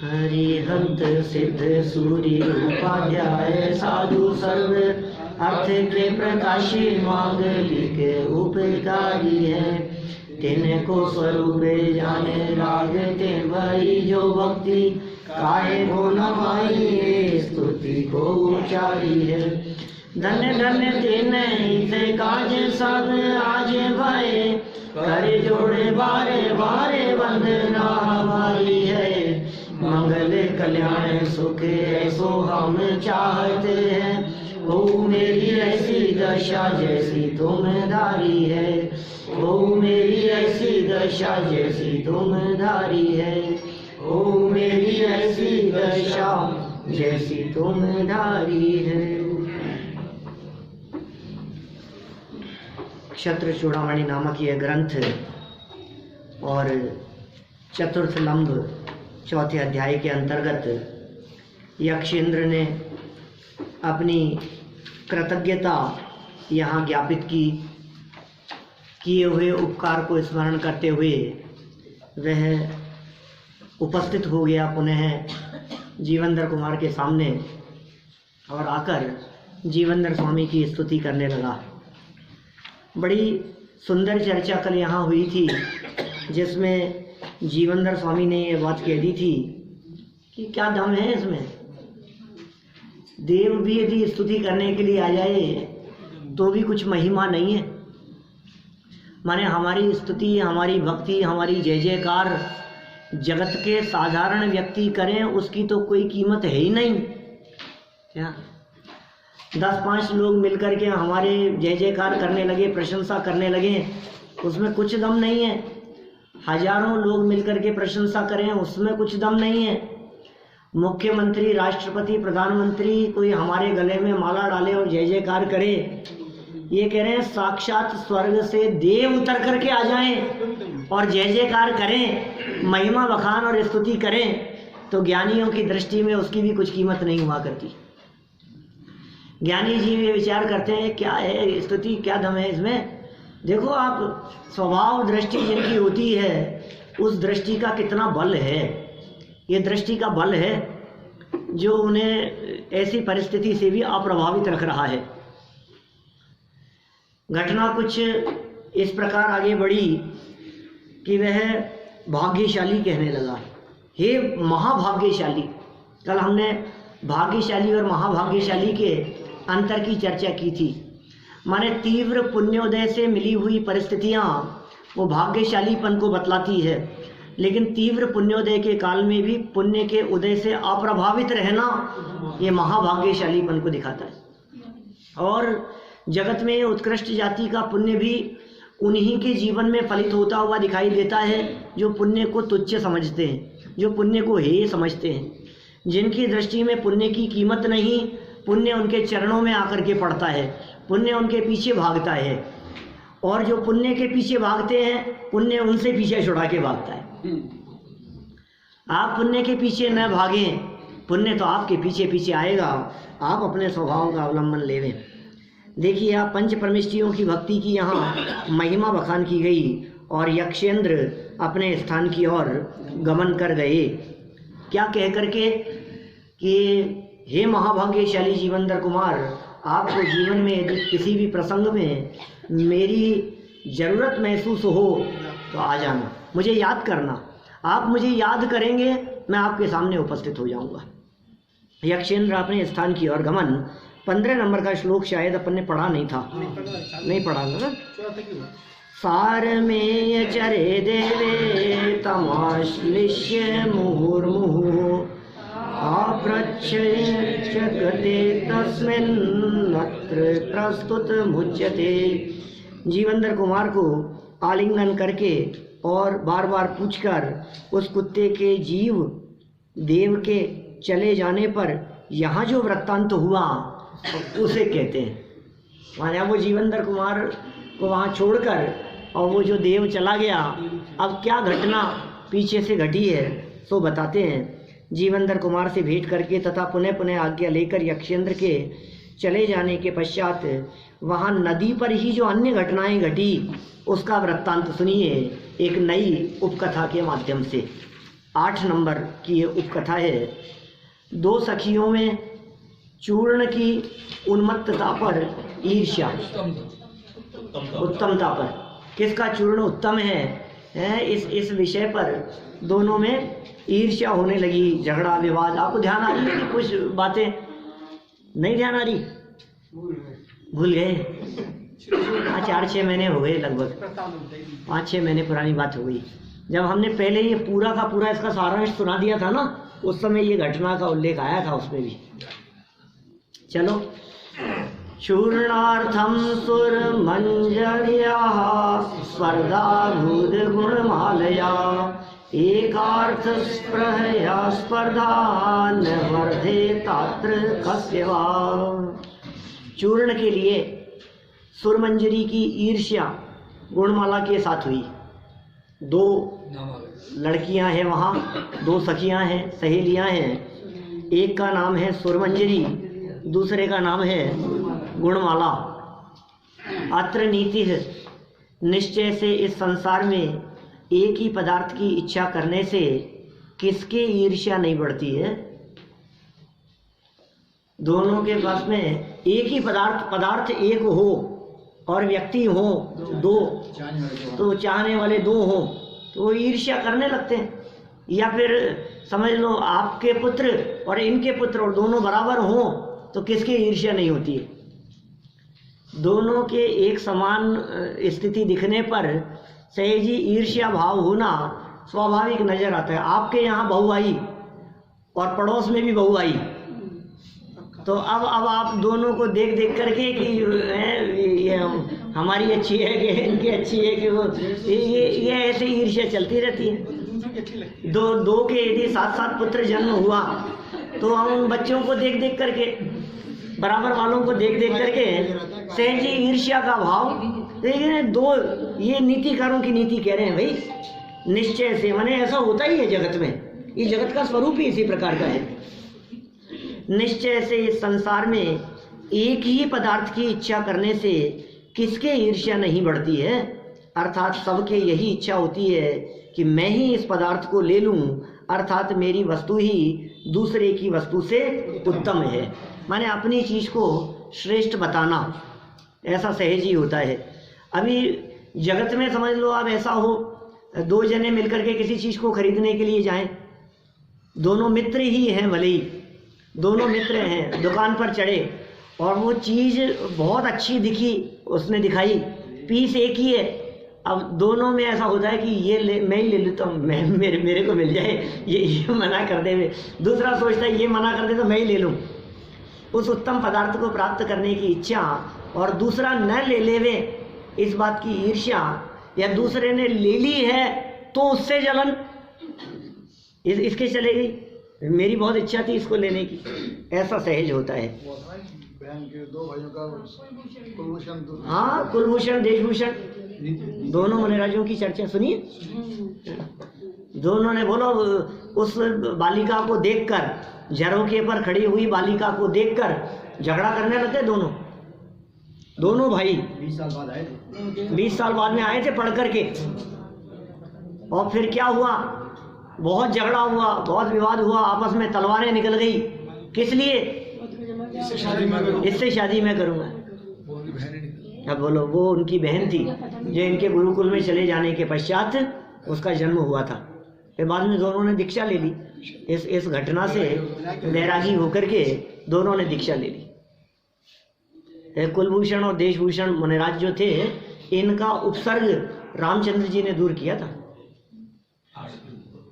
हरिहंत सिद्ध सूर्य उपाध्याय साधु सर्व अर्थ के प्रकाशी मांगलिक उपकारी है। तिनको स्वरूप जाने लागते भई जो भक्ति काहे को नवाई स्तुति को उचारी है। धन्य धन्य तेन हित काज सब आज भये करे जोड़े बारे बारे वंदना हमारी है। मंगल कल्याण सुख ऐसो हम चाहते हैं। ओ मेरी ऐसी दशा जैसी तुम धारी है। ओ मेरी ऐसी दशा जैसी तुम धारी है। ओ मेरी ऐसी दशा जैसी तुम धारी है। क्षत्र चूड़ामणि नामक यह ग्रंथ और चतुर्थ लंब चौथे अध्याय के अंतर्गत यक्षेंद्र ने अपनी कृतज्ञता यहाँ ज्ञापित की। किए हुए उपकार को स्मरण करते हुए वह उपस्थित हो गया पुनः जीवनधर कुमार के सामने और आकर जीवनधर स्वामी की स्तुति करने लगा। बड़ी सुंदर चर्चा कल यहाँ हुई थी जिसमें जीवनधर स्वामी ने ये बात कह दी थी कि क्या दम है इसमें। देव भी यदि स्तुति करने के लिए आ जाए तो भी कुछ महिमा नहीं है। माने हमारी स्तुति, हमारी भक्ति, हमारी जय जयकार जगत के साधारण व्यक्ति करें उसकी तो कोई कीमत है ही नहीं। क्या 10-5 लोग मिलकर के हमारे जय जयकार करने लगे, प्रशंसा करने लगे, उसमें कुछ दम नहीं है। हजारों लोग मिलकर के प्रशंसा करें उसमें कुछ दम नहीं है। मुख्यमंत्री, राष्ट्रपति, प्रधानमंत्री कोई हमारे गले में माला डाले और जय जयकार करे, ये कह रहे हैं साक्षात स्वर्ग से देव उतर करके आ जाएं और जय जयकार करें, महिमा बखान और स्तुति करें, तो ज्ञानियों की दृष्टि में उसकी भी कुछ कीमत नहीं हुआ करती। ज्ञानी जी ये विचार करते हैं क्या है स्तुति, क्या दम है इसमें। देखो आप स्वभाव दृष्टि जिनकी होती है उस दृष्टि का कितना बल है। ये दृष्टि का बल है जो उन्हें ऐसी परिस्थिति से भी अप्रभावित रख रहा है। घटना कुछ इस प्रकार आगे बढ़ी कि वह भाग्यशाली कहने लगा, हे महाभाग्यशाली। कल हमने भाग्यशाली और महाभाग्यशाली के अंतर की चर्चा की थी। माने तीव्र पुण्योदय से मिली हुई परिस्थितियां वो भाग्यशालीपन को बतलाती है, लेकिन तीव्र पुण्योदय के काल में भी पुण्य के उदय से अप्रभावित रहना ये महाभाग्यशालीपन को दिखाता है। और जगत में उत्कृष्ट जाति का पुण्य भी उन्हीं के जीवन में फलित होता हुआ दिखाई देता है जो पुण्य को तुच्छ समझते हैं, जो पुण्य को हेय समझते हैं, जिनकी दृष्टि में पुण्य की कीमत नहीं, पुण्य उनके चरणों में आकर के पड़ता है, पुण्य उनके पीछे भागता है। और जो पुण्य के पीछे भागते हैं पुण्य उनसे पीछे छुड़ा के भागता है। आप पुण्य के पीछे न भागें, पुण्य तो आपके पीछे पीछे आएगा। आप अपने स्वभाव का अवलंबन लेवें। देखिए आप पंच परमेष्ठियों की भक्ति की यहाँ महिमा बखान की गई और यक्षेंद्र अपने स्थान की ओर गमन कर गए। क्या कह करके कि हे महाभाग्यशाली जीवनधर कुमार, आपको जीवन में यदि किसी भी प्रसंग में मेरी ज़रूरत महसूस हो तो आ जाना, मुझे याद करना। आप मुझे याद करेंगे मैं आपके सामने उपस्थित हो जाऊंगा। यक्षेंद्र अपने स्थान की ओर गमन। 15 नंबर का श्लोक शायद अपन ने पढ़ा नहीं था, नहीं पढ़ा ना। सार में चरे देवे तमाश्लिष्य मुहुर्मुहुः आप्रच्छयते तस्मिन्नत्र प्रस्तुत मुच्यते। जीवनधर कुमार को आलिंगन करके और बार बार पूछकर उस कुत्ते के जीव देव के चले जाने पर यहाँ जो वृत्तांत हुआ उसे कहते हैं। माने वो जीवनधर कुमार को वहाँ छोड़कर और वो जो देव चला गया, अब क्या घटना पीछे से घटी है सो बताते हैं। जीवनधर कुमार से भेंट करके तथा पुनः पुनः आज्ञा लेकर यक्षेंद्र के चले जाने के पश्चात वहाँ नदी पर ही जो अन्य घटनाएं घटी उसका वृत्तांत सुनिए एक नई उपकथा के माध्यम से। 8 नंबर की ये उपकथा है। 2 सखियों में चूर्ण की उन्मत्तता पर ईर्ष्या, उत्तमता पर, किसका चूर्ण उत्तम है इस विषय पर दोनों में ईर्ष्या होने लगी, झगड़ा विवाद। आपको ध्यान आ रही है कि कुछ बातें नहीं ध्यान आ रही? भूल गए? 4-6 महीने हो गए, लगभग 5-6 महीने पुरानी बात हो गई। जब हमने पहले ये पूरा का पूरा इसका सारांश सुना दिया था ना, उस समय ये घटना का उल्लेख आया था उसमें भी। चलो, चूर्णार्थम सुर मंजर्या स्पर्धा भूत गुणमालया एकार्थ स्पृहया स्पर्धा न वर्धे तात्र कस्य वा। चूर्ण के लिए सुरमंजरी की ईर्ष्या गुणमाला के साथ हुई। 2 लड़कियां हैं वहाँ, 2 सखियां हैं, सहेलियां हैं। एक का नाम है सुरमंजरी, दूसरे का नाम है गुणमाला। अत्र नीति है, निश्चय से इस संसार में एक ही पदार्थ की इच्छा करने से किसके ईर्ष्या नहीं बढ़ती है? दोनों के पास में एक ही पदार्थ एक हो और व्यक्ति हो 2, तो चाहने वाले 2 हो तो ईर्ष्या करने लगते हैं। या फिर समझ लो आपके पुत्र और इनके पुत्र और दोनों बराबर हो तो किसकी ईर्ष्या नहीं होती है? दोनों के एक समान स्थिति दिखने पर सहजी ईर्ष्या भाव होना स्वाभाविक नजर आता है। आपके यहाँ बहू आई और पड़ोस में भी बहू आई, तो अब आप दोनों को देख करके कि ये हमारी अच्छी है कि इनकी अच्छी है कि वो, ये ऐसे ईर्ष्या चलती रहती है। दो के यदि 7 पुत्र जन्म हुआ तो हम उन बच्चों को देख करके, बराबर वालों को देख करके सहजी ईर्ष्या का भाव। लेकिन 2 ये नीतिकारों की नीति कह रहे हैं भाई, निश्चय से, माने ऐसा होता ही है जगत में, ये जगत का स्वरूप ही इसी प्रकार का है। निश्चय से इस संसार में एक ही पदार्थ की इच्छा करने से किसके ईर्ष्या नहीं बढ़ती है? अर्थात सबके यही इच्छा होती है कि मैं ही इस पदार्थ को ले लूं, अर्थात मेरी वस्तु ही दूसरे की वस्तु से उत्तम है। माने अपनी चीज को श्रेष्ठ बताना, ऐसा सहज ही होता है। अभी जगत में समझ लो आप ऐसा हो, 2 जने मिलकर के किसी चीज को खरीदने के लिए जाएं, दोनों मित्र ही हैं, भले ही दोनों मित्र हैं, दुकान पर चढ़े और वो चीज बहुत अच्छी दिखी, उसने दिखाई, पीस एक ही है। अब दोनों में ऐसा होता है कि ये मैं ही ले लेता हूँ, मेरे को मिल जाए, ये मना कर दे। दूसरा सोचता है ये मना कर दे तो मैं ही ले लूँ। उस उत्तम पदार्थ को प्राप्त करने की इच्छा और दूसरा न ले लेवे, इस बात की ईर्ष्या, या दूसरे ने ले ली है तो उससे जलन, इसके चलेगी, मेरी बहुत इच्छा थी इसको लेने की, ऐसा सहज होता है। बहन के 2 भाइयों का कुलभूषण, हाँ, कुलभूषण देशभूषण, दोनों मुनिराजों की चर्चा सुनिए। दोनों ने बोलो, उस बालिका को देखकर, झरोखे पर खड़ी हुई बालिका को देखकर झगड़ा करने लगे। दोनों भाई 20 साल बाद आए थे, 20 साल बाद में आए थे पढ़ करके। और फिर क्या हुआ? बहुत झगड़ा हुआ, बहुत विवाद हुआ, आपस में तलवारें निकल गई। किस लिए? इससे शादी मैं करूंगा। अब बोलो, वो उनकी बहन थी जो इनके गुरुकुल में चले जाने के पश्चात उसका जन्म हुआ था। फिर बाद में दोनों ने दीक्षा ले ली। इस घटना से वैरागी होकर के दोनों ने दीक्षा ले ली। कुलभूषण और देशभूषण मुनिराज जो थे, इनका उपसर्ग रामचंद्र जी ने दूर किया था।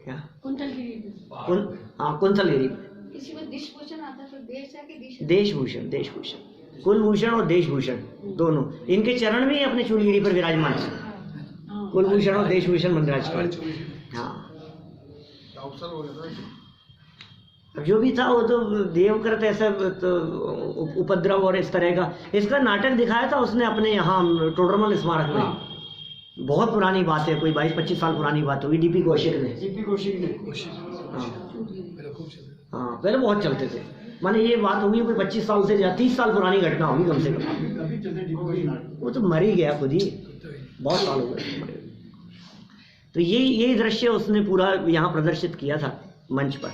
क्या? कुंतलगिरी। देशभूषण, कुलभूषण और देशभूषण दोनों, इनके चरण भी अपने चूलगिरी पर विराजमान है, कुलभूषण और देशभूषण मुनिराज का। हाँ, अब जो भी था वो तो देवकृत ऐसा तो उपद्रव और इस तरह का, इसका नाटक दिखाया था उसने अपने यहाँ टोडरमल स्मारक में। बहुत पुरानी बात है, कोई 22-25 साल पुरानी बात होगी। डीपी कौशिक ने। हाँ, पहले बहुत चलते थे, माने ये बात होगी कोई 25 साल से या 30 साल पुरानी घटना होगी कम से कम। वो तो मर ही गया खुद ही, बहुत साल हो गए। तो यही दृश्य उसने पूरा यहाँ प्रदर्शित किया था मंच पर।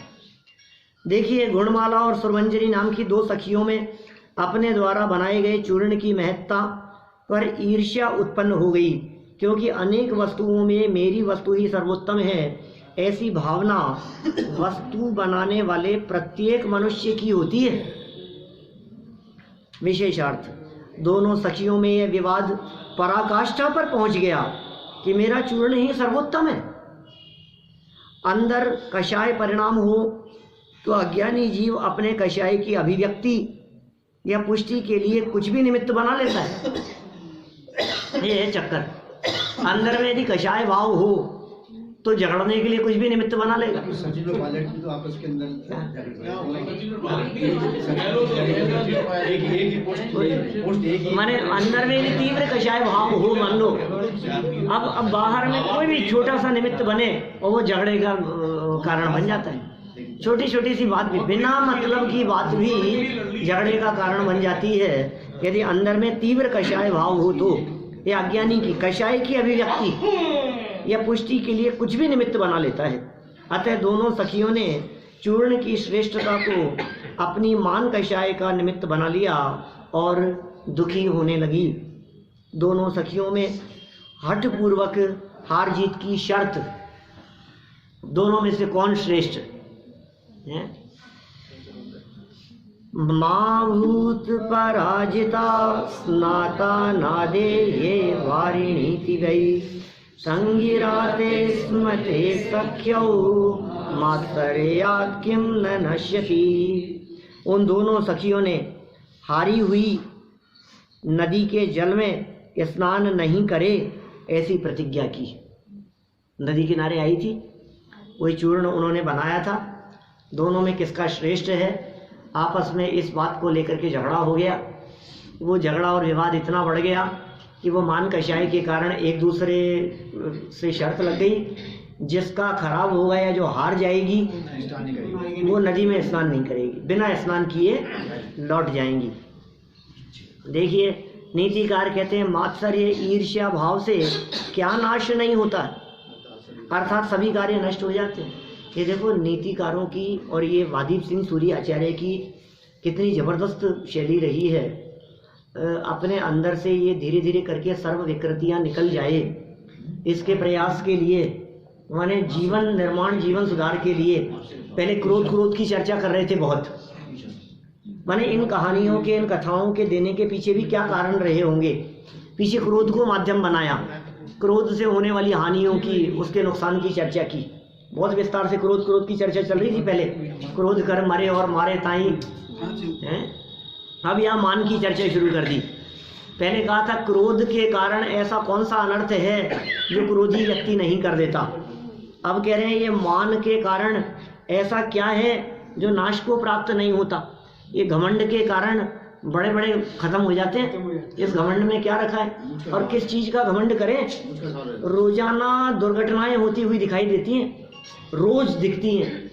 देखिए, गुणमाला और सुरमंजरी नाम की दो सखियों में अपने द्वारा बनाए गए चूर्ण की महत्ता पर ईर्ष्या उत्पन्न हो गई, क्योंकि अनेक वस्तुओं में मेरी वस्तु ही सर्वोत्तम है, ऐसी भावना वस्तु बनाने वाले प्रत्येक मनुष्य की होती है। विशेषार्थ, दोनों सखियों में यह विवाद पराकाष्ठा पर पहुंच गया कि मेरा चूर्ण ही सर्वोत्तम है। अंदर कषाय परिणाम हो तो अज्ञानी जीव अपने कषाय की अभिव्यक्ति या पुष्टि के लिए कुछ भी निमित्त बना लेता है। ये है चक्कर। अंदर में यदि कषाय भाव हो तो झगड़ने के लिए कुछ भी निमित्त बना लेगा। सचिन और पायलट भी तो आपस के अंदर माने अंदर में यदि तीव्र कषाय भाव हो, मान लो अब बाहर में कोई भी छोटा सा निमित्त बने और वो झगड़े का कारण बन जाता है। छोटी छोटी सी बात भी, बिना मतलब की बात भी झगड़े का कारण बन जाती है। यदि अंदर में तीव्र कषाय भाव हो तो ये अज्ञानी की कषाय की अभिव्यक्ति या पुष्टि के लिए कुछ भी निमित्त बना लेता है। अतः दोनों सखियों ने चूर्ण की श्रेष्ठता को अपनी मान कषाय का निमित्त बना लिया और दुखी होने लगी। दोनों सखियों में हठपूर्वक हार जीत की शर्त, दोनों में से कौन श्रेष्ठ है? माभूत पराजिता स्नाता नादे ये वारिणीति गई संगिराते स्मते सख्यौ मात्सर्यात् किम न नश्यति। उन दोनों सखियों ने हारी हुई नदी के जल में स्नान नहीं करे ऐसी प्रतिज्ञा की। नदी किनारे आई थी, वही चूर्ण उन्होंने बनाया था। दोनों में किसका श्रेष्ठ है, आपस में इस बात को लेकर के झगड़ा हो गया। वो झगड़ा और विवाद इतना बढ़ गया कि वो मान कषाय के कारण एक दूसरे से शर्त लग गई, जिसका खराब होगा या जो हार जाएगी वो नदी में स्नान नहीं करेगी, बिना स्नान किए लौट जाएंगी। देखिए, नीतिकार कहते हैं मात्सर्य ईर्ष्या भाव से क्या नाश नहीं होता, अर्थात सभी कार्य नष्ट हो जाते हैं। ये देखो, नीतिकारों की और ये वादीप सिंह सूरी आचार्य की कितनी ज़बरदस्त शैली रही है। अपने अंदर से ये धीरे धीरे करके सर्व विकृतियाँ निकल जाए, इसके प्रयास के लिए, माने जीवन निर्माण, जीवन सुधार के लिए पहले क्रोध की चर्चा कर रहे थे बहुत। माने इन कहानियों के, इन कथाओं के देने के पीछे भी क्या कारण रहे होंगे। पीछे क्रोध को माध्यम बनाया, क्रोध से होने वाली हानियों की, उसके नुकसान की चर्चा की बहुत विस्तार से। क्रोध की चर्चा चल रही थी पहले, क्रोध कर मरे और मारे ताई हैं। अब यहाँ मान की चर्चा शुरू कर दी। पहले कहा था क्रोध के कारण ऐसा कौन सा अनर्थ है जो क्रोधी व्यक्ति नहीं कर देता। अब कह रहे हैं ये मान के कारण ऐसा क्या है जो नाश को प्राप्त नहीं होता। ये घमंड के कारण बड़े बड़े खत्म हो जाते हैं। इस घमंड में क्या रखा है और किस चीज का घमंड करें। रोजाना दुर्घटनाएं होती हुई दिखाई देती हैं, रोज दिखती हैं,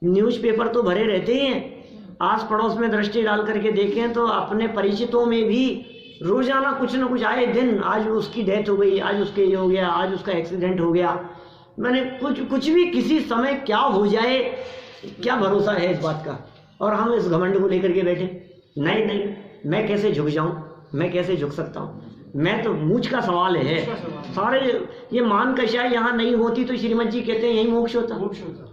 न्यूज़पेपर तो भरे रहते ही हैं। आस पड़ोस में दृष्टि डाल करके देखें तो अपने परिचितों में भी रोजाना कुछ न कुछ आए दिन, आज उसकी डेथ हो गई, आज उसके ये हो गया, आज उसका एक्सीडेंट हो गया। मैंने कुछ भी किसी समय क्या हो जाए, क्या भरोसा है इस बात का। और हम इस घमंड को लेकर के बैठे, नहीं मैं कैसे झुक जाऊं, मैं कैसे झुक सकता हूं, मैं तो मूछ का सवाल है। सारे ये मान कषाय यहाँ नहीं होती तो श्रीमद जी कहते हैं यही मोक्ष होता।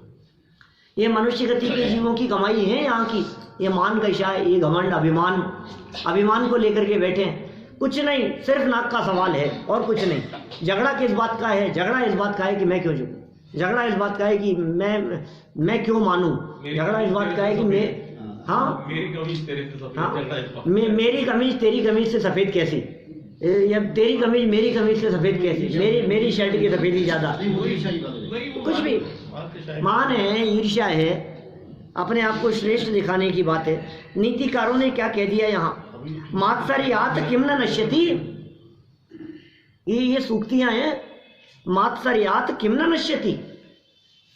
ये मनुष्य गति के जीवों की कमाई है यहाँ की। ये मान कषाय, ये घमंड, अभिमान को लेकर के बैठे हैं। कुछ नहीं, सिर्फ नाक का सवाल है और कुछ नहीं। झगड़ा किस बात का है? झगड़ा इस बात का है कि मैं क्यों झुकूं, झगड़ा इस बात का है कि मैं क्यों मानूं, झगड़ा इस बात का है कि मैं, हाँ, मेरी कमीज तेरी कमीज से सफेद कैसी, या तेरी कमीज मेरी कमीज से सफेद कैसी, मेरी शर्ट की सफेदी ज्यादा। कुछ भी मान है, ईर्ष्या है, अपने आप को श्रेष्ठ दिखाने की बात है। नीतिकारों ने क्या कह दिया यहाँ, मात्सर्यात् किम न नश्यति। ये सूक्तियां हैं, मात्सर्यात् किम न नश्यति,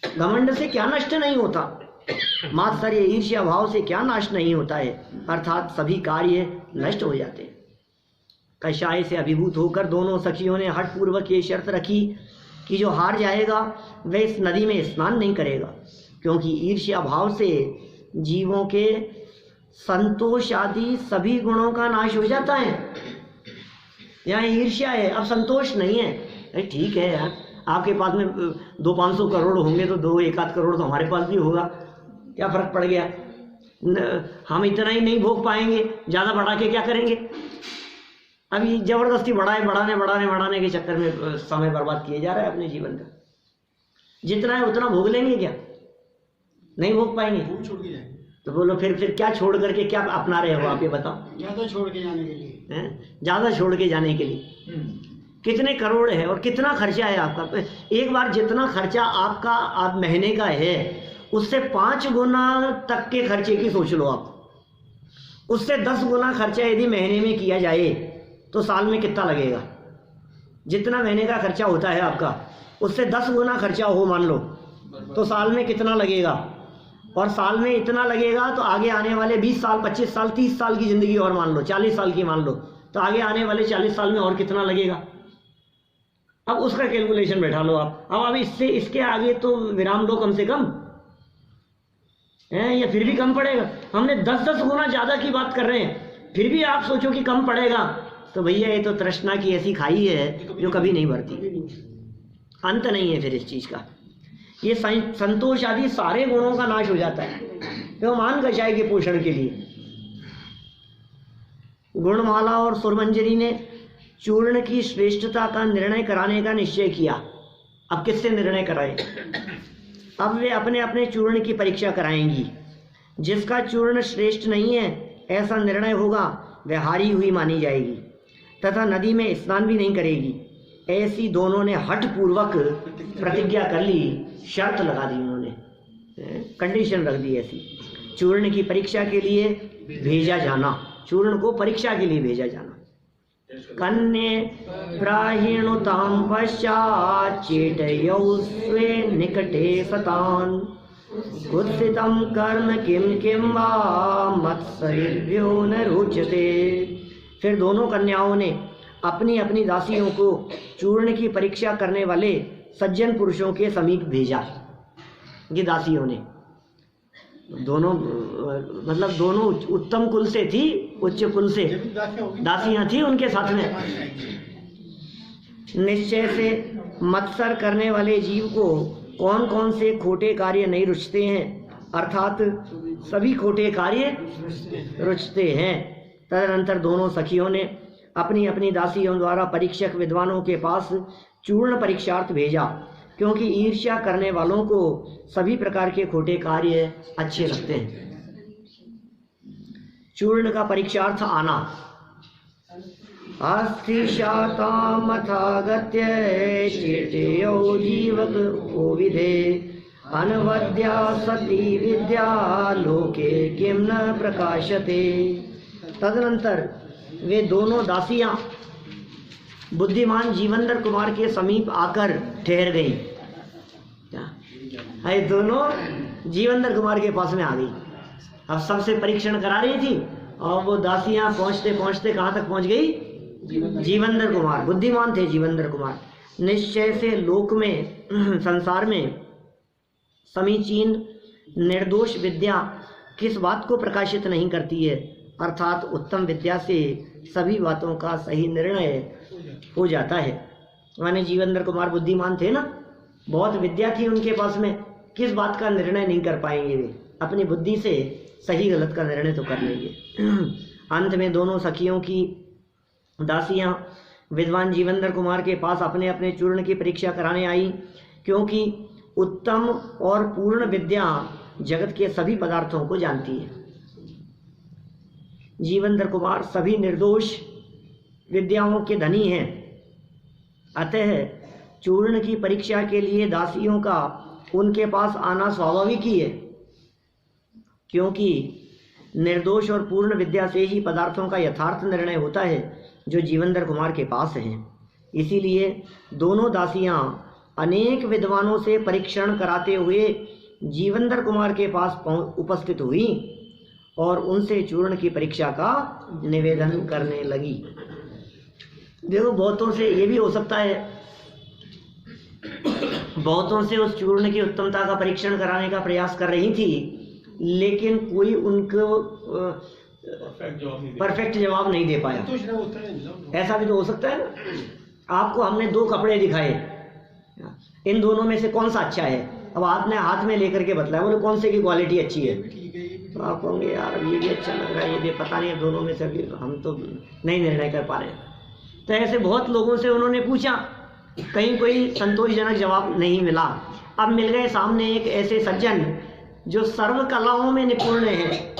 घमंड से क्या नष्ट नहीं होता, मात्सर्य ईर्ष्या भाव से क्या नाश नहीं होता है, अर्थात सभी कार्य नष्ट हो जाते हैं। कषाय से अभिभूत होकर दोनों सखियों ने हठपूर्वक ये शर्त रखी कि जो हार जाएगा वह इस नदी में स्नान नहीं करेगा, क्योंकि ईर्ष्या भाव से जीवों के संतोष आदि सभी गुणों का नाश हो जाता है। यहाँ ईर्ष्या है, अब संतोष नहीं है। अरे ठीक है यार, आपके पास में 200-500 करोड़ होंगे तो 2-1 करोड़ तो हमारे पास भी होगा, क्या फर्क पड़ गया। हम इतना ही नहीं भोग पाएंगे, ज़्यादा बढ़ा के क्या करेंगे। अभी जबरदस्ती बढ़ाने के चक्कर में समय बर्बाद किए जा रहा है अपने जीवन का। जितना है उतना भोग लेंगे, क्या नहीं भोग पाएंगे छोड़ के जाएंगे। तो बोलो फिर क्या छोड़ करके क्या अपना रहे हो आप, ये बताओ। ज़्यादा छोड़ के जाने के लिए, ज़्यादा छोड़ के जाने के लिए कितने करोड़ है और कितना खर्चा है आपका। एक बार जितना खर्चा आपका आप महीने का है उससे 5 गुना तक के खर्चे की सोच लो आप। उससे 10 गुना खर्चा यदि महीने में किया जाए तो साल में कितना लगेगा। जितना महीने का खर्चा होता है आपका उससे 10 गुना खर्चा हो मान लो तो साल में कितना लगेगा। और साल में इतना लगेगा तो आगे आने वाले 20 साल 25 साल 30 साल की ज़िंदगी और मान लो, 40 साल की मान लो, तो आगे आने वाले 40 साल में और कितना लगेगा। अब उसका कैलकुलेशन बैठा लो आप। अब इसके आगे तो विराम दो कम से कम है, या फिर भी कम पड़ेगा। हमने 10-10 गुना ज़्यादा की बात कर रहे हैं, फिर भी आप सोचो कि कम पड़ेगा, तो भैया ये तो तृष्णा की ऐसी खाई है जो कभी नहीं भरती, अंत नहीं है फिर इस चीज़ का। ये संतोष आदि सारे गुणों का नाश हो जाता है व्यवमान कषाय के पोषण के लिए। गुणमाला और सुरमंजरी ने चूर्ण की श्रेष्ठता का निर्णय कराने का निश्चय किया। अब किससे निर्णय कराए? अब वे अपने अपने चूर्ण की परीक्षा कराएंगी। जिसका चूर्ण श्रेष्ठ नहीं है ऐसा निर्णय होगा वह हारी हुई मानी जाएगी तथा नदी में स्नान भी नहीं करेगी। ऐसी दोनों ने हठ पूर्वक प्रतिज्ञा कर ली, शर्त लगा दी उन्होंने, कंडीशन रख दी ऐसी। चूर्ण की परीक्षा के लिए भेजा जाना, चूर्ण को परीक्षा के लिए भेजा जाना। कन्ये प्राहिणुतां पश्चात् चेटयौ स्वे निकटे सतान् कुत्सितं कर्म किं वा मत्सरिभ्यो न रोचते। फिर दोनों कन्याओं ने अपनी अपनी दासियों को चूर्ण की परीक्षा करने वाले सज्जन पुरुषों के समीप भेजा। ये दासियों ने दोनों मतलब दोनों उत्तम कुल से थी, उच्च कुल से दासियां थी उनके साथ में। निश्चय से मत्सर करने वाले जीव को कौन कौन से खोटे कार्य नहीं रुचते हैं, अर्थात सभी खोटे कार्य रुचते हैं। तदनंतर दोनों सखियों ने अपनी अपनी दासियों द्वारा परीक्षक विद्वानों के पास चूर्ण परीक्षार्थ भेजा, क्योंकि ईर्ष्या करने वालों को सभी प्रकार के खोटे कार्य अच्छे लगते हैं। चूर्ण का परीक्षार्थ आना। अस्थिशातामथागत्य चेतयो जीवक ओविधे अनवद्या सती विद्या लोके किम न प्रकाशते। तदनंतर वे दोनों दासियां बुद्धिमान जीवंदर कुमार के समीप आकर ठहर गई। ये दोनों जीवंदर कुमार के पास में आ गई। अब सबसे परीक्षण करा रही थी और वो दासियां पहुंचते पहुंचते कहाँ तक पहुंच गई? जीवंदर कुमार। बुद्धिमान थे जीवंदर कुमार। निश्चय से लोक में संसार में समीचीन निर्दोष विद्या किस बात को प्रकाशित नहीं करती है, अर्थात उत्तम विद्या से सभी बातों का सही निर्णय हो जाता है। माने जीवंदर कुमार बुद्धिमान थे ना, बहुत विद्या थी उनके पास में, किस बात का निर्णय नहीं कर पाएंगे वे, अपनी बुद्धि से सही गलत का निर्णय तो कर लेंगे। अंत में दोनों सखियों की दासियां विद्वान जीवंदर कुमार के पास अपने अपने चूर्ण की परीक्षा कराने आई, क्योंकि उत्तम और पूर्ण विद्या जगत के सभी पदार्थों को जानती है। जीवंदर कुमार सभी निर्दोष विद्याओं के धनी हैं, अतः चूर्ण की परीक्षा के लिए दासियों का उनके पास आना स्वाभाविक ही है, क्योंकि निर्दोष और पूर्ण विद्या से ही पदार्थों का यथार्थ निर्णय होता है जो जीवंदर कुमार के पास है। इसीलिए दोनों दासियां अनेक विद्वानों से परीक्षण कराते हुए जीवंदर कुमार के पास उपस्थित हुई और उनसे चूर्ण की परीक्षा का निवेदन करने लगी। देखो बहुतों से ये भी हो सकता है बहुतों से उस चूर्ण की उत्तमता का परीक्षण कराने का प्रयास कर रही थी, लेकिन कोई उनको परफेक्ट जवाब नहीं दे पाया। ऐसा भी तो हो सकता है ना। आपको हमने दो कपड़े दिखाए, इन दोनों में से कौन सा अच्छा है, अब आपने हाथ में लेकर के बतलाया, बोले कौन से की क्वालिटी अच्छी है, तो आप कहोगे यार अब ये भी अच्छा लग रहा है, ये भी पता नहीं, दोनों में से अभी हम तो नहीं निर्णय कर पा रहे। तो ऐसे बहुत लोगों से उन्होंने पूछा, कहीं कोई संतोषजनक जवाब नहीं मिला। अब मिल गए सामने एक ऐसे सज्जन जो सर्व कलाओं में निपुण हैं,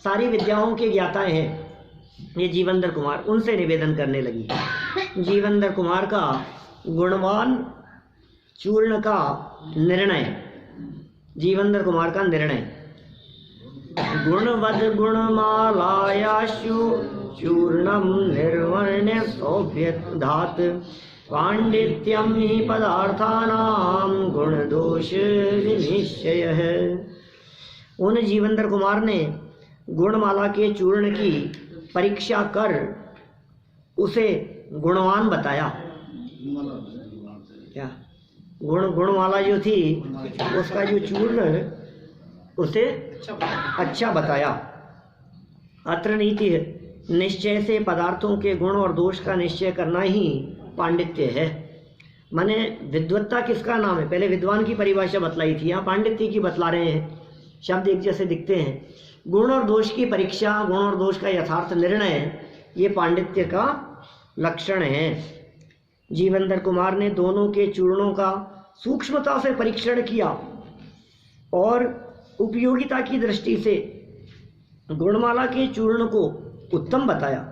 सारी विद्याओं के ज्ञाता हैं, ये जीवंदर कुमार। उनसे निवेदन करने लगी। जीवंदर कुमार का गुणवान चूर्ण का निर्णय, जीवंदर कुमार का निर्णय, गुणवद गुणमालायाशु चूर्णम निर्वर्ण्य सौभ्यधात पांडित्यम ही पदार्थानाम गुण दोष विनिश्चयः। उन जीवंदर कुमार ने गुणमाला के चूर्ण की परीक्षा कर उसे गुणवान बताया। क्या गुणमाला जो थी उसका जो चूर्ण उसे अच्छा बताया। अत्र नीति है, निश्चय से पदार्थों के गुण और दोष का निश्चय करना ही पांडित्य है। माने विद्वत्ता किसका नाम है, पहले विद्वान की परिभाषा बतलाई थी, यहाँ पांडित्य की बतला रहे हैं। शब्द एक जैसे दिखते हैं। गुण और दोष की परीक्षा, गुण और दोष का यथार्थ निर्णय, ये पांडित्य का लक्षण है। जीवंदर कुमार ने दोनों के चूर्णों का सूक्ष्मता से परीक्षण किया और उपयोगिता की दृष्टि से गुणमाला के चूर्ण को उत्तम बताया।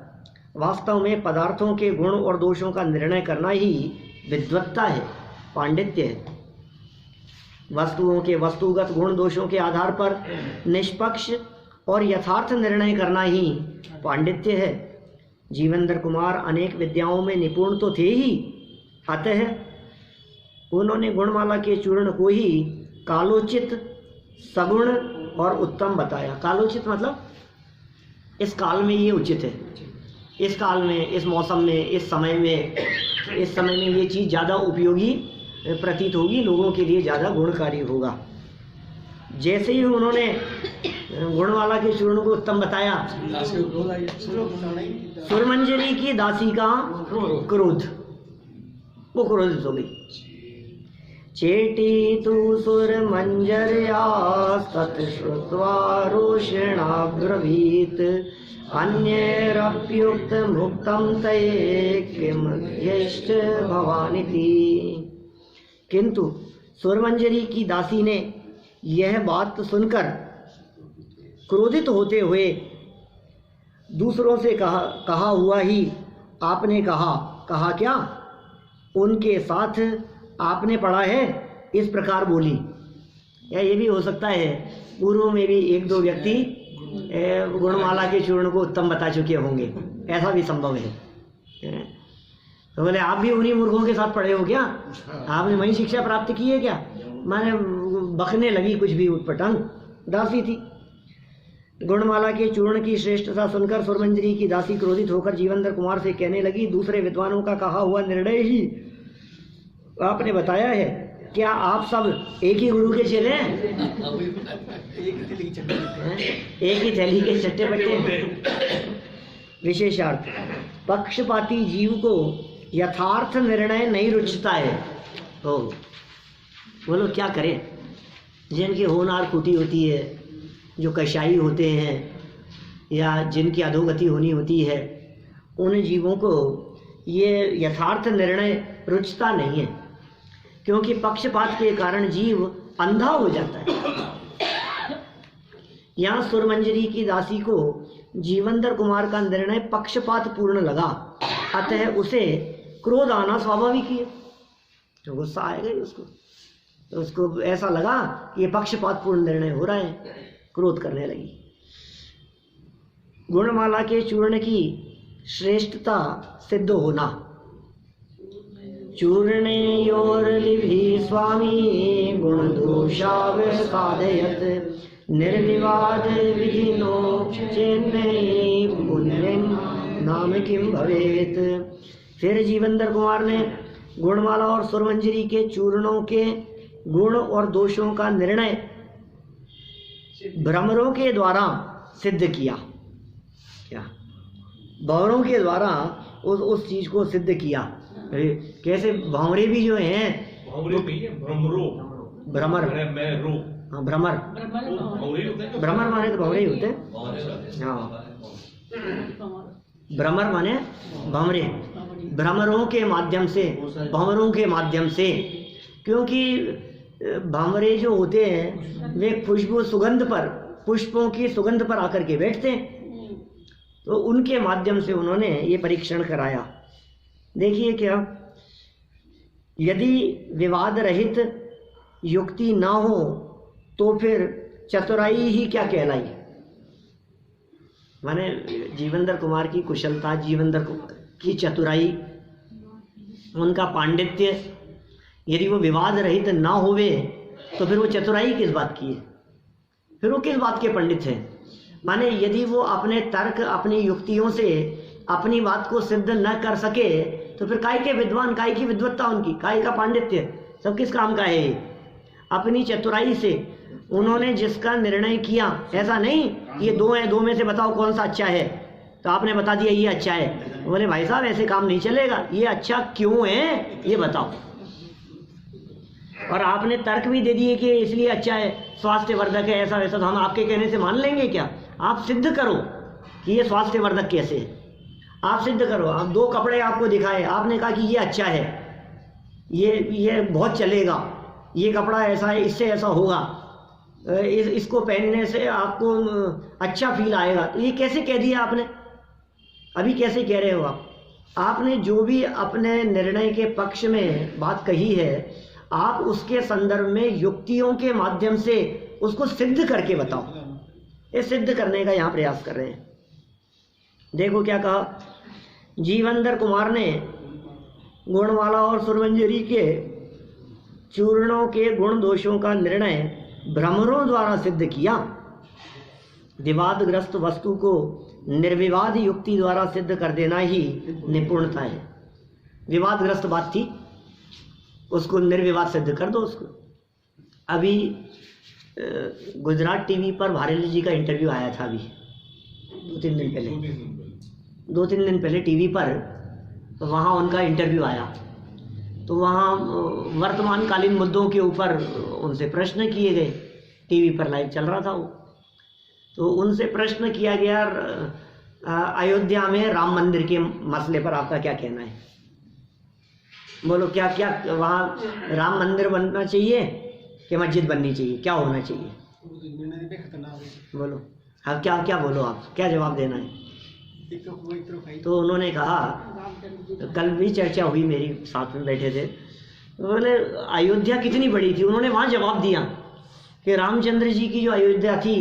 वास्तव में पदार्थों के गुण और दोषों का निर्णय करना ही विद्वत्ता है, पांडित्य है। वस्तुओं के वस्तुगत गुण दोषों के आधार पर निष्पक्ष और यथार्थ निर्णय करना ही पांडित्य है। जीवंदर कुमार अनेक विद्याओं में निपुण तो थे ही, अतः उन्होंने गुणमाला के चूर्ण को ही कालोचित, सगुण और उत्तम बताया। कालोचित मतलब इस काल में ये उचित है, इस काल में, इस मौसम में, इस समय में ये चीज़ ज़्यादा उपयोगी प्रतीत होगी, लोगों के लिए ज़्यादा गुणकारी होगा। जैसे ही उन्होंने गुणमाला के चूर्ण को उत्तम बताया, सुरमंजरी की दासी का क्रोध, वो क्रोधित हो गई। चेटी तु सुरमंजर्या तत् श्रुत्वा रोषणाब्रवीत अन्यरप्युक्त मुक्तम तये किम ह्यश्च भवानिति। किंतु सुरमंजरी की दासी ने यह बात सुनकर क्रोधित होते हुए दूसरों से कहा हुआ ही आपने कहा क्या, उनके साथ आपने पढ़ा है, इस प्रकार बोली। या ये भी हो सकता है पूर्व में भी एक दो व्यक्ति गुणमाला के चूर्ण को उत्तम बता चुके होंगे, ऐसा भी संभव है। तो बोले आप भी उन्हीं मूर्खों के साथ पढ़े हो क्या, आपने वही शिक्षा प्राप्त की है क्या। माने बकने लगी, कुछ भी उटपटांग दासी थी। गुणमाला के चूर्ण की श्रेष्ठता सुनकर सुरमंजरी की दासी क्रोधित होकर जीवंदर कुमार से कहने लगी, दूसरे विद्वानों का कहा हुआ निर्णय ही आपने बताया है, क्या आप सब एक ही गुरु के चेले हैं? एक ही थैली के चट्टे बट्टे। विशेषार्थ, पक्षपाती जीव को यथार्थ निर्णय नहीं रुचता है। हो बोलो क्या करें, जिनकी होनार फूटी होती है, जो कशाई होते हैं या जिनकी अधोगति होनी होती है, उन जीवों को ये यथार्थ निर्णय रुचता नहीं है, क्योंकि पक्षपात के कारण जीव अंधा हो जाता है। यहाँ सुरमंजरी की दासी को जीवंदर कुमार का निर्णय पक्षपात पूर्ण लगा, अतः उसे क्रोध आना स्वाभाविक ही है। तो गुस्सा आएगा ही उसको, तो उसको ऐसा लगा कि ये पक्षपात पूर्ण निर्णय हो रहा है, क्रोध करने लगी। गुणमाला के चूर्ण की श्रेष्ठता सिद्ध होना। चूर्णयोर्लिभि स्वामी गुणदोषावसादयत् निर्विवाद विधिनो चेन्नई पुण्यं नाम किम भवेत्। फिर जीवंदर कुमार ने गुणमाला और सुरमंजरी के चूर्णों के गुण और दोषों का निर्णय भ्रमरों के द्वारा सिद्ध किया। क्या भंवरों के द्वारा उस चीज को सिद्ध किया। कैसे भंवरे भी जो हैं, भ्रमर, हाँ भ्रमर, भ्रमर माने तो भंवरे ही होते हैं। हाँ भ्रमर माने भंवरे, भ्रमरों के माध्यम से, भंवरों के माध्यम से, क्योंकि भंवरे जो होते हैं वे खुशबू सुगंध पर, पुष्पों की सुगंध पर आकर के बैठते हैं, तो उनके माध्यम से उन्होंने ये परीक्षण कराया। देखिए क्या, यदि विवाद रहित युक्ति ना हो तो फिर चतुराई ही क्या कहलाई। माने जीवेंद्र कुमार की कुशलता, जीवेंद्र की चतुराई, उनका पांडित्य, यदि वो विवाद रहित ना होवे तो फिर वो चतुराई किस बात की है, फिर वो किस बात के पंडित हैं। माने यदि वो अपने तर्क, अपनी युक्तियों से अपनी बात को सिद्ध न कर सके तो फिर काय के विद्वान, काय की विद्वत्ता उनकी, काय का पांडित्य, सब किस काम का है। अपनी चतुराई से उन्होंने जिसका निर्णय किया, ऐसा नहीं ये दो हैं, दो में से बताओ कौन सा अच्छा है, तो आपने बता दिया ये अच्छा है। बोले भाई साहब ऐसे काम नहीं चलेगा, ये अच्छा क्यों है ये बताओ। और आपने तर्क भी दे दिए कि इसलिए अच्छा है, स्वास्थ्यवर्धक है, ऐसा वैसा, तो हम आपके कहने से मान लेंगे क्या। आप सिद्ध करो कि ये स्वास्थ्यवर्धक कैसे है, आप सिद्ध करो। आप दो कपड़े आपको दिखाए, आपने कहा कि ये अच्छा है, ये बहुत चलेगा, ये कपड़ा ऐसा है, इससे ऐसा होगा, इसको पहनने से आपको अच्छा फील आएगा, तो ये कैसे कह दिया आपने, अभी कैसे कह रहे हो आप। आपने जो भी अपने निर्णय के पक्ष में बात कही है, आप उसके संदर्भ में युक्तियों के माध्यम से उसको सिद्ध करके बताओ। ये सिद्ध करने का यहाँ प्रयास कर रहे हैं। देखो क्या कहा, जीवेंद्र कुमार ने गुणमाला और सुरमंजरी के चूर्णों के गुण दोषों का निर्णय भ्रमरों द्वारा सिद्ध किया। विवादग्रस्त वस्तु को निर्विवाद युक्ति द्वारा सिद्ध कर देना ही निपुणता है। विवादग्रस्त बात थी, उसको निर्विवाद सिद्ध कर दो उसको। अभी गुजरात टीवी पर भारती जी का इंटरव्यू आया था, अभी 2-3 दिन पहले टीवी पर, तो वहाँ उनका इंटरव्यू आया, तो वहाँ वर्तमानकालीन मुद्दों के ऊपर उनसे प्रश्न किए गए, टीवी पर लाइव चल रहा था वो। तो उनसे प्रश्न किया गया, अयोध्या में राम मंदिर के मसले पर आपका क्या कहना है। बोलो क्या क्या वहाँ राम मंदिर बनना चाहिए कि मस्जिद बननी चाहिए, क्या होना चाहिए, बोलो अब क्या बोलो, आप क्या जवाब देना है। तो उन्होंने कहा, कल भी चर्चा हुई, मेरी साथ में बैठे थे, बोले अयोध्या कितनी बड़ी थी। उन्होंने वहाँ जवाब दिया कि रामचंद्र जी की जो अयोध्या थी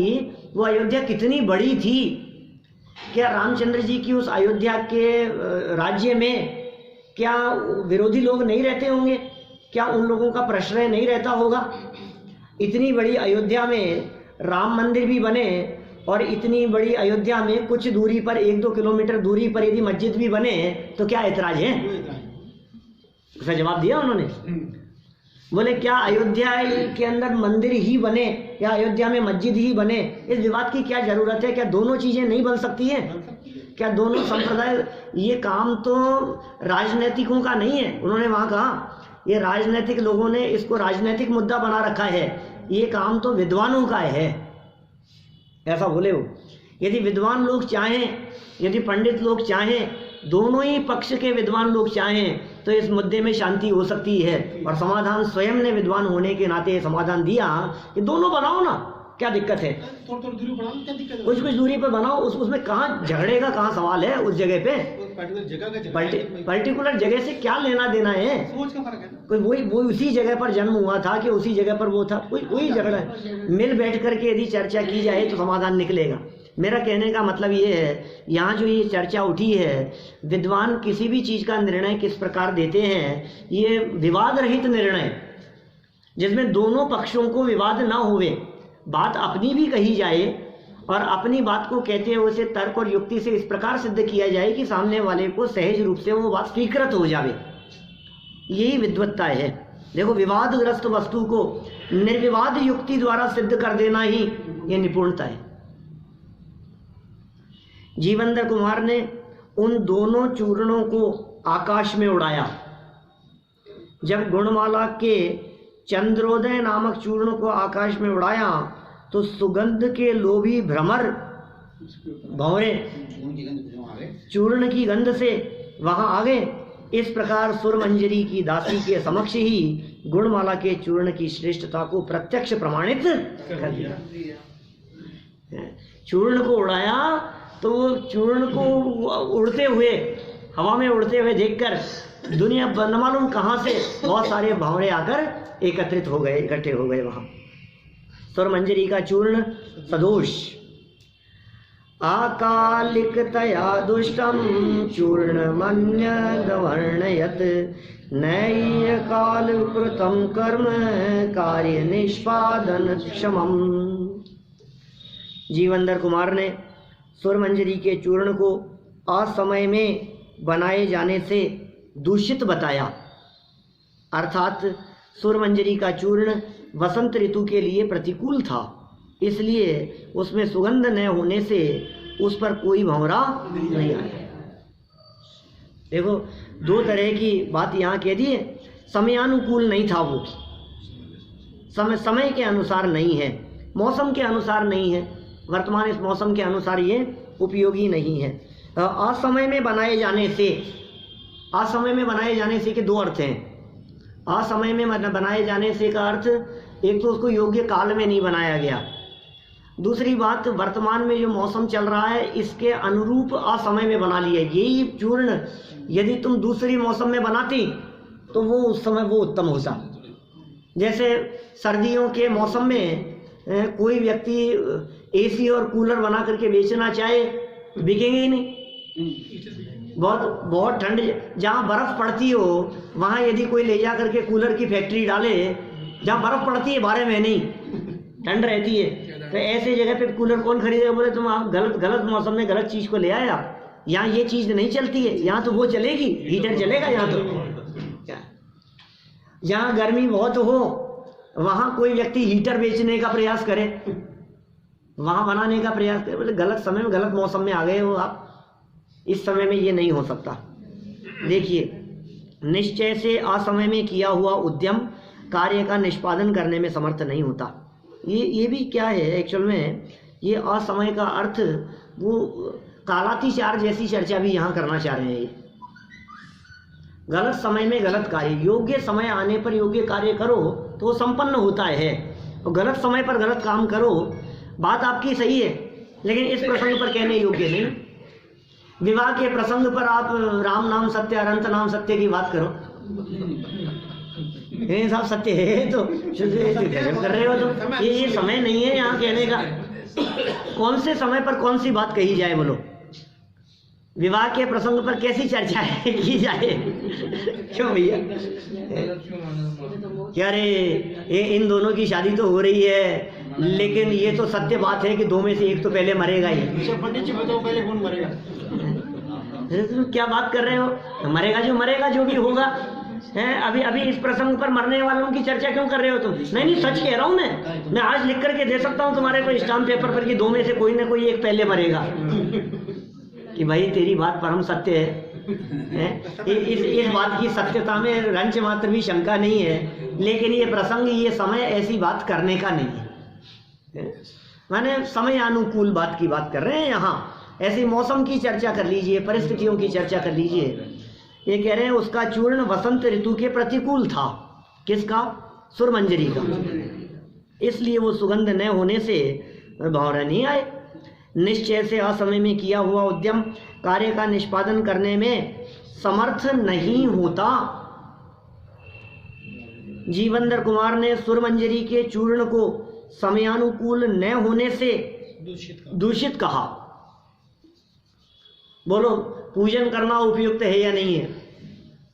वो अयोध्या कितनी बड़ी थी, क्या रामचंद्र जी की उस अयोध्या के राज्य में क्या विरोधी लोग नहीं रहते होंगे, क्या उन लोगों का प्रश्रय नहीं रहता होगा। इतनी बड़ी अयोध्या में राम मंदिर भी बने और इतनी बड़ी अयोध्या में कुछ दूरी पर 1-2 किलोमीटर दूरी पर यदि मस्जिद भी बने तो क्या ऐतराज है। उसका जवाब दिया उन्होंने। बोले क्या अयोध्या के अंदर मंदिर ही बने या अयोध्या में मस्जिद ही बने, इस विवाद की क्या जरूरत है, क्या दोनों चीजें नहीं बन सकती हैं, क्या दोनों संप्रदाय, ये काम तो राजनीतिकों का नहीं है। उन्होंने वहां कहा ये राजनीतिक लोगों ने इसको राजनीतिक मुद्दा बना रखा है, ये काम तो विद्वानों का है, ऐसा बोले वो। यदि विद्वान लोग चाहें, यदि पंडित लोग चाहें, दोनों ही पक्ष के विद्वान लोग चाहें तो इस मुद्दे में शांति हो सकती है। और समाधान स्वयं ने विद्वान होने के नाते समाधान दिया कि दोनों बनाओ ना, क्या दिक्कत है, थोड़ी दूरी बनाओ, क्या दिक्कत है, कुछ दूरी पर बनाओ, उसमें कहाँ झगड़े का कहाँ सवाल है। उस जगह पे पर्टिकुलर जगह से क्या लेना देना है, सोच का फर्क है। कोई वो उसी जगह पर जन्म हुआ था कि उसी जगह पर वो था, कोई वही झगड़ा है। मिल बैठ करके यदि चर्चा की जाए तो समाधान निकलेगा। मेरा कहने का मतलब ये है, यहाँ जो ये चर्चा उठी है, विद्वान किसी भी चीज़ का निर्णय किस प्रकार देते हैं, ये विवाद रहित निर्णय जिसमें दोनों पक्षों को विवाद ना होवे, बात अपनी भी कही जाए और अपनी बात को कहते हुए उसे तर्क और युक्ति से इस प्रकार सिद्ध किया जाए कि सामने वाले को सहज रूप से वो बात स्वीकृत हो जावे, यही विद्वत्ता है। देखो, विवादग्रस्त वस्तु को निर्विवाद युक्ति द्वारा सिद्ध कर देना ही ये निपुणता है। जीवेंद्र कुमार ने उन दोनों चूर्णों को आकाश में उड़ाया। जब गुणमाला के चंद्रोदय नामक चूर्ण को आकाश में उड़ाया तो सुगंध के लोभी भ्रमर भंवरे चूर्ण की गंध से वहां आ गए। इस प्रकार सुरमंजरी की दासी के समक्ष ही गुणमाला के चूर्ण की श्रेष्ठता को प्रत्यक्ष प्रमाणित कर दिया। चूर्ण को उड़ाया तो चूर्ण को उड़ते हुए, हवा में उड़ते हुए देखकर दुनिया न मालूम कहां से बहुत सारे भंवरे आकर एकत्रित हो गए, इकट्ठे हो गए वहां। सुरमंजरी का चूर्ण सदोष आकालिकतया दुष्टम चूर्णमन्यद वर्णयत नैय कालकृतं कर्म कार्य निष्पादन क्षमम। जीवेंद्र कुमार ने सुरमंजरी के चूर्ण को असमय में बनाए जाने से दूषित बताया, अर्थात सुरमंजरी का चूर्ण वसंत ऋतु के लिए प्रतिकूल था, इसलिए उसमें सुगंध न होने से उस पर कोई भंवरा नहीं आया। देखो, दो तरह की बात यहाँ कह दी है। समयानुकूल नहीं था वो, समय के अनुसार नहीं है, मौसम के अनुसार नहीं है, वर्तमान इस मौसम के अनुसार ये उपयोगी नहीं है। असमय में बनाए जाने से, असमय में बनाए जाने से के दो अर्थ हैं। असमय में बनाए जाने से का अर्थ, एक तो उसको योग्य काल में नहीं बनाया गया, दूसरी बात वर्तमान में जो मौसम चल रहा है इसके अनुरूप असमय में बना लिया। यही चूर्ण यदि तुम दूसरी मौसम में बनाती तो वो उस समय वो उत्तम होता। जैसे सर्दियों के मौसम में कोई व्यक्ति एसी और कूलर बना करके बेचना चाहे, बिकेंगे ही नहीं। बहुत ठंड, जहाँ बर्फ पड़ती हो वहाँ यदि कोई ले जा करके कूलर की फैक्ट्री डाले, जहाँ बर्फ पड़ती है 12 महीने ही ठंड रहती है, तो ऐसे जगह पे कूलर कौन खरीदेगा? बोले तुम आप गलत मौसम में गलत चीज को ले आए आप। यहाँ ये चीज नहीं चलती है, यहाँ तो वो चलेगी, हीटर चलेगा यहाँ तो। जहाँ गर्मी बहुत हो वहाँ कोई व्यक्ति हीटर बेचने का प्रयास करे, वहाँ बनाने का प्रयास करे। बोले गलत समय में गलत मौसम में आ गए हो आप, इस समय में ये नहीं हो सकता। देखिए, निश्चय से असमय में किया हुआ उद्यम कार्य का निष्पादन करने में समर्थ नहीं होता। ये भी क्या है एक्चुअल में, ये असमय का अर्थ वो कालातिचार जैसी चर्चा भी यहाँ करना चाह रहे हैं। ये गलत समय में गलत कार्य, योग्य समय आने पर योग्य कार्य करो तो वो संपन्न होता है, और गलत समय पर गलत काम करो, बात आपकी सही है लेकिन इस प्रसंग पर कहने योग्य नहीं। विवाह के प्रसंग पर आप राम नाम सत्य अनंत नाम सत्य की बात करो, साहब सत्य है तो कर रहे हो तुम। ये समय नहीं है यहाँ कहने का। कौन से समय पर कौन सी बात कही जाए बोलो? विवाह के प्रसंग पर कैसी चर्चा है की जाए? क्यों भैया, क्या रे ये इन दोनों की शादी तो हो रही है, लेकिन ये तो सत्य बात है कि दो में से एक तो पहले मरेगा ही। पंडित जी बताओ पहले कौन मरेगा? तुम क्या बात कर रहे हो? मरेगा जो मरेगा, जो भी होगा है। अभी इस प्रसंग पर मरने वालों की चर्चा क्यों कर रहे हो तुम? नहीं सच कह रहा हूँ मैं आज लिख करके दे सकता हूँ तुम्हारे को स्टाम्प पेपर पर कि दो में से कोई ना कोई एक पहले मरेगा, कि भाई तेरी बात परम सत्य है। इस बात की सत्यता में रंच मात्र भी शंका नहीं है, लेकिन ये प्रसंग, ये समय ऐसी बात करने का नहीं है। माने समय अनुकूल बात की बात कर रहे हैं यहाँ। ऐसी मौसम की चर्चा कर लीजिए, परिस्थितियों की चर्चा कर लीजिए। ये कह रहे हैं उसका चूर्ण वसंत ऋतु के प्रतिकूल था। किसका? सुरमंजरी का। इसलिए वो सुगंध न होने से भंवरे नहीं आए। निश्चय से असमय में किया हुआ उद्यम कार्य का निष्पादन करने में समर्थ नहीं होता। जीवेंद्र कुमार ने सुरमंजरी के चूर्ण को समयानुकूल न होने से दूषित कहा। बोलो, पूजन करना उपयुक्त है या नहीं है?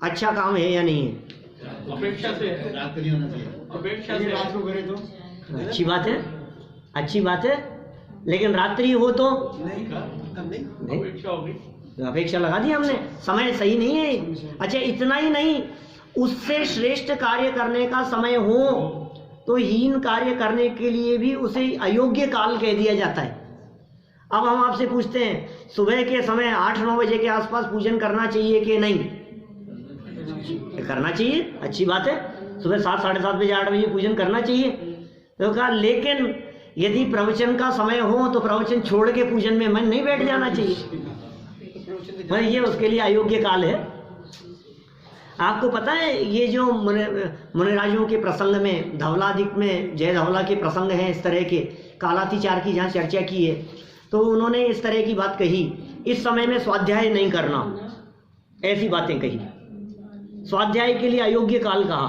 अच्छा काम है या नहीं है? अपेक्षा से रात को करे तो अच्छी बात है, अच्छी बात है, लेकिन रात्रि हो तो नहीं, अपेक्षा लगा दी हमने। समय सही नहीं है। अच्छा, इतना ही नहीं, उससे श्रेष्ठ कार्य करने का समय हो तो हीन कार्य करने के लिए भी उसे अयोग्य काल कह दिया जाता है। अब हम आपसे पूछते हैं, सुबह के समय 8-9 बजे के आसपास पूजन करना चाहिए कि नहीं? करना चाहिए, अच्छी बात है। सुबह 7, साढ़े 7 बजे, 8 बजे पूजन करना चाहिए। तो कहा लेकिन यदि प्रवचन का समय हो तो प्रवचन छोड़ के पूजन में मन नहीं बैठ जाना चाहिए। ये उसके लिए अयोग्य काल है। आपको पता है ये जो मुनिराजों के प्रसंग में, धवलादिक में जय धवला के प्रसंग हैं इस तरह के, कालातिचार की जहाँ चर्चा की है तो उन्होंने इस तरह की बात कही, इस समय में स्वाध्याय नहीं करना, ऐसी बातें कही। स्वाध्याय के लिए अयोग्य काल कहा।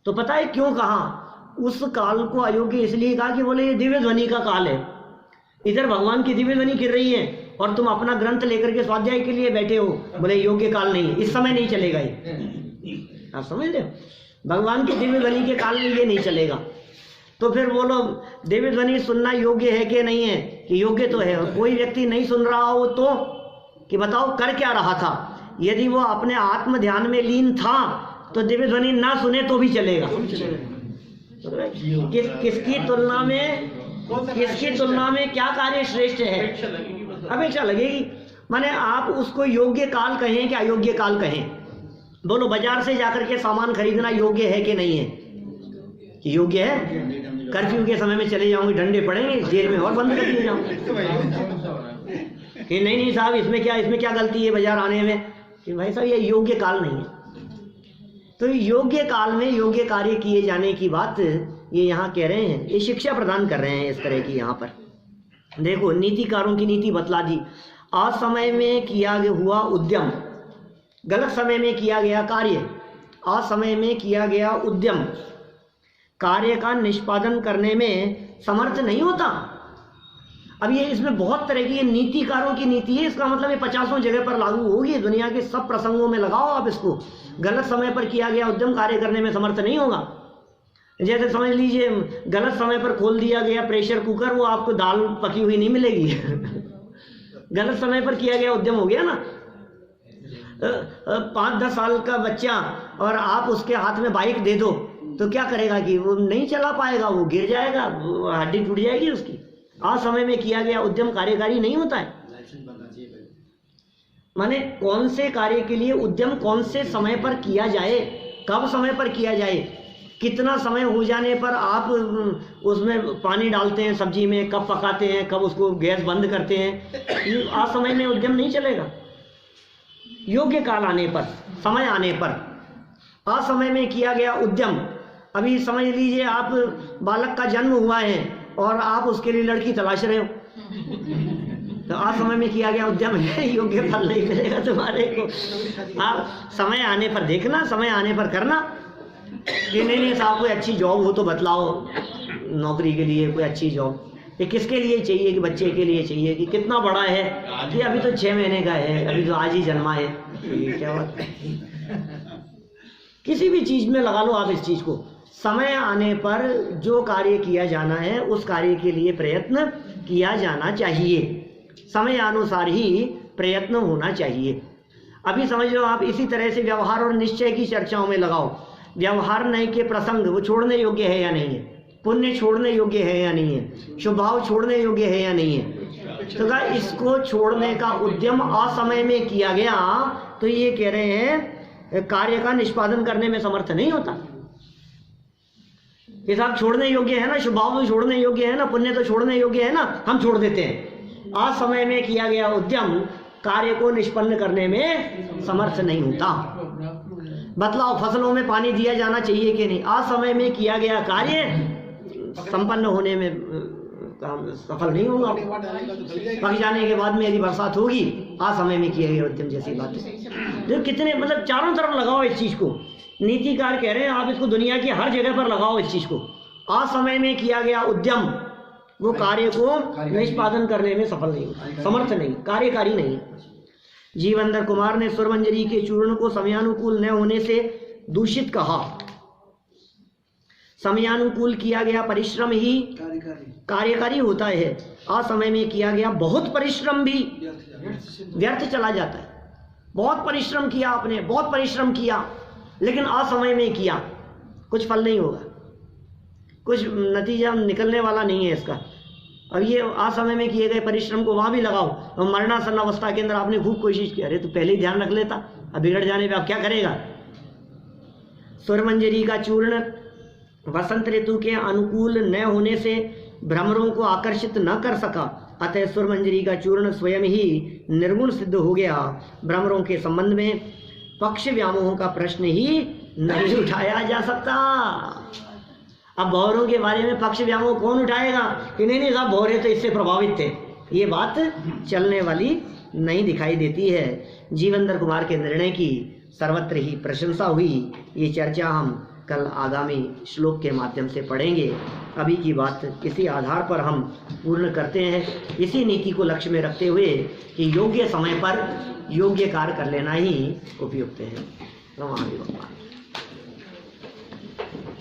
तो पता है क्यों कहा? उस काल को अयोग्य इसलिए कहा कि बोले ये दिव्य ध्वनि का काल है, इधर भगवान की दिव्य ध्वनि गिर रही है और तुम अपना ग्रंथ लेकर के स्वाध्याय के लिए बैठे हो। बोले योग्य काल नहीं है, इस समय नहीं चलेगा ये। आप समझ रहे हो? भगवान की दिव्य ध्वनि के काल में ये नहीं चलेगा। तो फिर बोलो दिव्य ध्वनि सुनना योग्य है कि नहीं है? कि योग्य तो है। कोई व्यक्ति नहीं सुन रहा हो तो कि बताओ कर क्या रहा था? यदि वो अपने आत्म ध्यान में लीन था तो दिव्य ध्वनि ना सुने तो भी चलेगा। किसकी तुलना में क्या कार्य श्रेष्ठ है? अपेक्षा लगेगी। माने आप उसको योग्य काल कहें कि अयोग्य काल कहें? बोलो बाजार से जाकर के सामान खरीदना योग्य है कि नहीं है? कि योग्य है। कर्फ्यू के समय में चले जाऊंगे, डंडे पड़ेंगे, जेल में और बंद कर दिए जाऊंगे कि नहीं साहब इसमें क्या गलती है बाजार आने में? कि भाई साहब ये योग्य काल नहीं है। तो योग्य काल में योग्य कार्य किए जाने की बात ये यहाँ कह रहे हैं, ये शिक्षा प्रदान कर रहे हैं इस तरह की। यहाँ पर देखो नीतिकारों की नीति बतला दी। असमय में किया हुआ उद्यम, गलत समय में किया गया कार्य, असमय में किया गया उद्यम कार्य का निष्पादन करने में समर्थ नहीं होता। अब ये इसमें बहुत तरह की नीतिकारों की नीति है, इसका मतलब ये 50 जगह पर लागू होगी। दुनिया के सब प्रसंगों में लगाओ आप इसको। गलत समय पर किया गया उद्यम कार्य करने में समर्थ नहीं होगा। जैसे समझ लीजिए गलत समय पर खोल दिया गया प्रेशर कुकर, वो आपको दाल पकी हुई नहीं मिलेगी। गलत समय पर किया गया उद्यम हो गया ना। 5-10 साल का बच्चा और आप उसके हाथ में बाइक दे दो तो क्या करेगा? कि वो नहीं चला पाएगा, वो गिर जाएगा, हड्डी टूट जाएगी उसकी। असमय में किया गया उद्यम कार्यकारी नहीं होता है। माने कौन से कार्य के लिए उद्यम कौन से समय पर किया जाए, कब समय पर किया जाए, कितना समय हो जाने पर आप उसमें पानी डालते हैं सब्जी में, कब पकाते हैं, कब उसको गैस बंद करते हैं। असमय में उद्यम नहीं चलेगा। योग्य काल आने पर, समय आने पर। असमय में किया गया उद्यम, अभी समझ लीजिए आप बालक का जन्म हुआ है और आप उसके लिए लड़की तलाश रहे हो, तो असमय में किया गया उद्यम है, योग्य फल नहीं मिलेगा तुम्हारे को। आप समय आने पर देखना, समय आने पर करना। कि नहीं साहब कोई अच्छी जॉब हो तो बतलाओ, नौकरी के लिए कोई अच्छी जॉब। ये किसके लिए चाहिए? कि बच्चे के लिए चाहिए। कि कितना बड़ा है? कि अभी तो 6 महीने का है, अभी तो आज ही जन्मा है। ये क्या बात है? किसी भी चीज में लगा लो आप इस चीज को। समय आने पर जो कार्य किया जाना है उस कार्य के लिए प्रयत्न किया जाना चाहिए। समय अनुसार ही प्रयत्न होना चाहिए। अभी समझ लो आप इसी तरह से व्यवहार और निश्चय की चर्चाओं में लगाओ। व्यवहार नहीं के प्रसंग वो छोड़ने योग्य है या नहीं है? पुण्य छोड़ने योग्य है या नहीं है? शुभ भाव छोड़ने योग्य है या नहीं है? तो क्या इसको छोड़ने का उद्यम असमय में किया गया तो ये कह रहे हैं कार्य का निष्पादन करने में समर्थ नहीं होता। ये साहब छोड़ने योग्य है ना, शुभ भाव तो छोड़ने योग्य है ना, पुण्य तो छोड़ने योग्य है ना, हम छोड़ देते हैं। असमय में किया गया उद्यम कार्य को निष्पन्न करने में समर्थ नहीं होता। बतलाओ फसलों में पानी दिया जाना चाहिए कि नहीं? असमय में किया गया कार्य संपन्न होने में सफल नहीं होगा। पक जाने के बाद में यदि बरसात होगी, असमय में किया गया उद्यम जैसी बात है। तो कितने मतलब चारों तरफ लगाओ इस चीज को। नीतिकार कह रहे हैं आप इसको दुनिया की हर जगह पर लगाओ इस चीज को। असमय में किया गया उद्यम वो कार्य को निष्पादन करने में सफल नहीं होता, समर्थ नहीं, कार्यकारी नहीं। जीवेंद्र कुमार ने स्वरमंजरी के चूर्ण को समयानुकूल न होने से दूषित कहा। समयानुकूल किया गया परिश्रम ही कार्यकारी होता है। असमय में किया गया बहुत परिश्रम भी व्यर्थ चला जाता है। बहुत परिश्रम किया आपने, बहुत परिश्रम किया, लेकिन असमय में किया, कुछ फल नहीं होगा, कुछ नतीजा निकलने वाला नहीं है इसका। अब ये असमय में किए गए परिश्रम को वहाँ भी लगाओ, और मरणासन अवस्था के अंदर आपने खूब कोशिश की, अरे तो पहले ही ध्यान रख लेता, अब बिगड़ जाने पे आप क्या करेगा। स्वरमंजरी का चूर्ण वसंत ऋतु के अनुकूल न होने से भ्रमरों को आकर्षित न कर सका, अतः स्वरमंजरी का चूर्ण स्वयं ही निर्गुण सिद्ध हो गया। भ्रमरों के संबंध में पक्ष व्यामोहों का प्रश्न ही नहीं उठाया जा सकता। अब भौरों के बारे में पक्ष व्यामोह कौन उठाएगा कि नहीं साहब भौरे तो इससे प्रभावित थे, ये बात चलने वाली नहीं दिखाई देती है। जीवेंद्र कुमार के निर्णय की सर्वत्र ही प्रशंसा हुई। ये चर्चा हम कल आगामी श्लोक के माध्यम से पढ़ेंगे। अभी की बात इसी आधार पर हम पूर्ण करते हैं, इसी नीति को लक्ष्य में रखते हुए कि योग्य समय पर योग्य कार्य कर लेना ही उपयुक्त है। नमः भगवान।